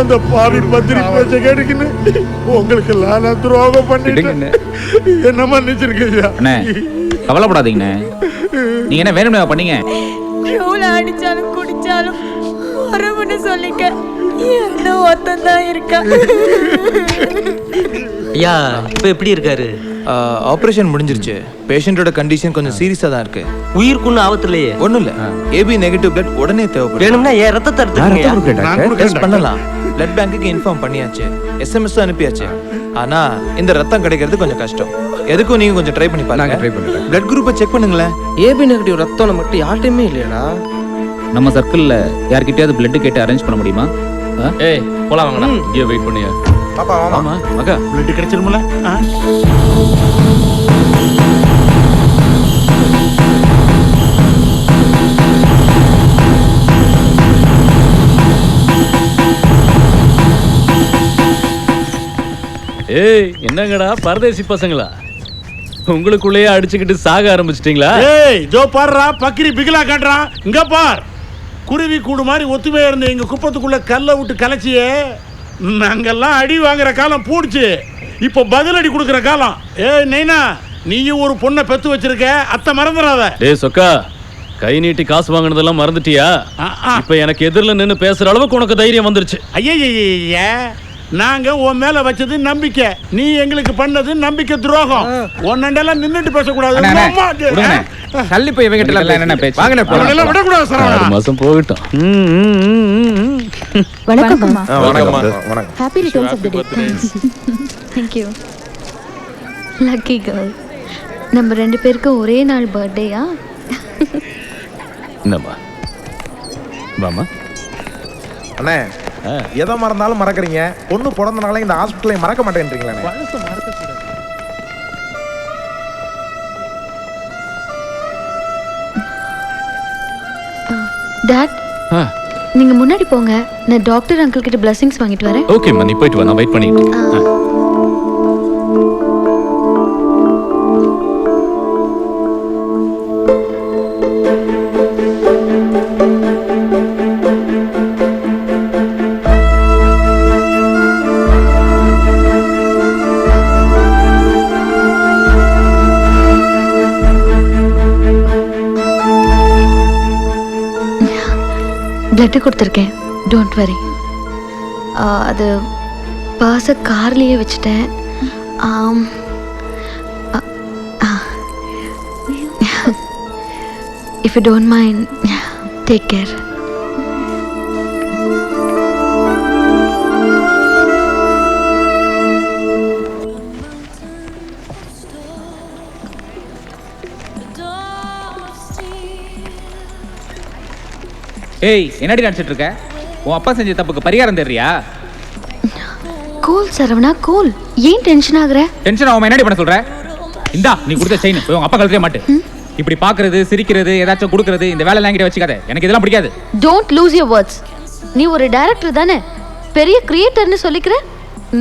அந்த பாவி பத்திரி பேச்ச கேட்டுக்கின்னு உங்களுக்கு எல்லாம் நான் துரோகம் பண்ணிட்டேன். என்ன மன்னிச்சிருக்கீங்க. அண்ணே கவலைப்படாதீங்கண்ணே. நீங்க என்ன வேணும்னு பண்ணீங்க? எவ்வளவு அடிச்சாலும் குடிச்சாலும் வரவுன்னு சொல்லிக்க என்ன ஒத்தந்தான் இருக்கா. ஐயா இப்ப எப்படி இருக்காரு? ஆபரேஷன் முடிஞ்சிருச்சு. பேஷண்டோட கண்டிஷன் கொஞ்சம் சீரியஸா தான் இருக்கு. உயிருக்கு ஆபத்து இல்லையே? ஒண்ணும் இல்ல. ஏபி நெகட்டிவ் பிளட் உடனே தேவைப்படும். வேணும்னா ஏன் ரத்தத்தை எடுத்துக்கங்க. டெஸ்ட் பண்ணலாம். பிளட் பேங்க்குக்கு இன்ஃபார்ம் பண்ணியாச்சு. எஸ்எம்எஸ் அனுப்பியாச்சு. ஆனா இந்த ரத்தம் கிடைக்கிறது கொஞ்சம் கஷ்டம். எதுக்கும் நீங்க கொஞ்சம் ட்ரை பண்ணி பாருங்க. பிளட் குரூப்பை செக் பண்ணுங்களேன். ஏபி நெகட்டிவ் ரத்தம் நம்மகிட்ட யார்ட்டையுமே இல்லையாடா. நம்ம சர்க்கிள்ல யார்கிட்டயாவது பிளட் கேட்டு அரேஞ்ச் பண்ண முடியுமா? ஏய் போலாம் வாங்கடா. இங்கே வெயிட் பண்ணியா. பாப்பா வாமா. ஆமா மகா பிளட் கிடைச்சிருமில்ல? ஏய் என்னங்கடா பரதேசி பசங்களா, உங்களுக்குள்ளேயே அடிச்சுக்கிட்டு சாக ஆரம்பிச்சிட்டீங்களா? ஏய் ஜோ பாருடா, பக்கிரி பிகிலா காட்டுறான். இங்க பார், குருவி கூடு மாதிரி ஒத்துமையா இருந்த எங்க குப்பத்துக்குள்ள கல்லை விட்டு கலைச்சியே. நாங்கெல்லாம் அடி வாங்குற காலம் பூடிச்சு, இப்போ பதிலடி கொடுக்குற காலம். ஏய் நைனா, நீயும் ஒரு பொண்ணை பெத்து வச்சிருக்க, அத்தை மறந்துடாத. டேய் சொக்கா, கை நீட்டி காசு வாங்கினதெல்லாம் மறந்துட்டியா? இப்ப எனக்கு எதிரில் நின்று பேசுற அளவுக்கு உனக்கு தைரியம் வந்துருச்சு. ஐயா, நாங்க உன் மேல வச்சது நம்பிக்கை, நீ எங்களுக்கு பண்ணது நம்பிக்கை துரோகம். ஒன்னண்டெல்லாம் நின்னுட்டு பேசக்கூடாது. தள்ளி போய் இவங்கிட்ட என்ன பேச்சு? வாங்கண்ணே அவனெல்லாம் விடக்கூடாது சரவணா. 6 மாசம் போகட்டும். வணக்கம் வணக்கம். Happy returns of the day. Thank you. Lucky girl. நம்ம 2 பேருக்கும் ஒரே நாள் பர்த்டேயா? என்னம்மா வாமா. அண்ணே எதை மறந்தாலும் மறக்கறீங்க. பொண்ணு பிறந்தனால இந்த ஹாஸ்பிட்டலை மறக்க மாட்டேன்றீங்களே. டாட், நீங்க முன்னாடி போங்க, நான் டாக்டர் அங்கிள் கிட்ட பிளெஸிங்ஸ் வாங்கிட்டு வரேன். ஓகேம்மா, நீ போயிட்டு வா, நான் வெயிட் பண்ணிட்டு இருக்கேன். பிளட்டு கொடுத்துருக்கேன், டோன்ட் வரி. அது பர்ஸை கார்லேயே வச்சுட்டேன். If you don't mind, take care. ஏய் என்னடி நினைச்சிட்டு இருக்க? உன் அப்பா செஞ்ச தப்புக்கு பரிகாரம் தெரியா? Cool Saravana, cool. ஏன் டென்ஷன் ஆகுற? டென்ஷன் ஆகாம என்னடி பண்ண சொல்ற? இந்தா நீ கொடுத்த செயின் போய் உங்க அப்பா கழுத்தே மாட்டு. இப்படி பாக்குறது, சிரிக்கிறது, ஏதாச்சும் கொடுக்கறது, இந்த வேலை எல்லாம் கிட்ட வச்சுக்காத. எனக்கு இதெல்லாம் பிடிக்காது. Don't lose your words. நீ ஒரு டைரக்டர் தானே, பெரிய கிரியேட்டர்னு சொல்லிக்கிற.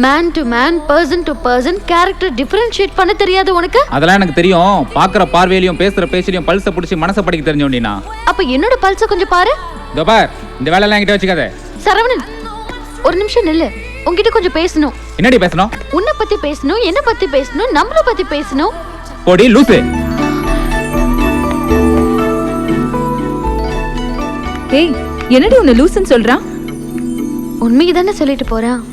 Man to man, person to person character differentiate பண்ண தெரியாது உனக்கு? அதெல்லாம் எனக்கு தெரியும். பாக்குற பார்வையிலையும் பேசுற பேச்சிலையும் பல்ஸை பிடிச்சி மனசை படிக்க தெரிஞ்சோண்டினா. அப்ப என்னோட பல்ஸை கொஞ்சம் பாரு. இதோ பார், இந்த வேலை எல்லாம் கிட்ட வச்சுக்காத. சரவணன், ஒரு நிமிஷம் நில்லு. உன்கிட்ட கொஞ்சம் பேசணும். என்னடி பேசணும்? உன்னை பத்தி பேசணும், என்ன பத்தி பேசணும், நம்மள பத்தி பேசணும். போடி லூசு. ஏய், என்னடி உன்னை லூசுன்னு சொல்றான்? உண்மையை தானே சொல்லிட்டு போறான்.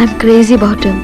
I'm crazy about him.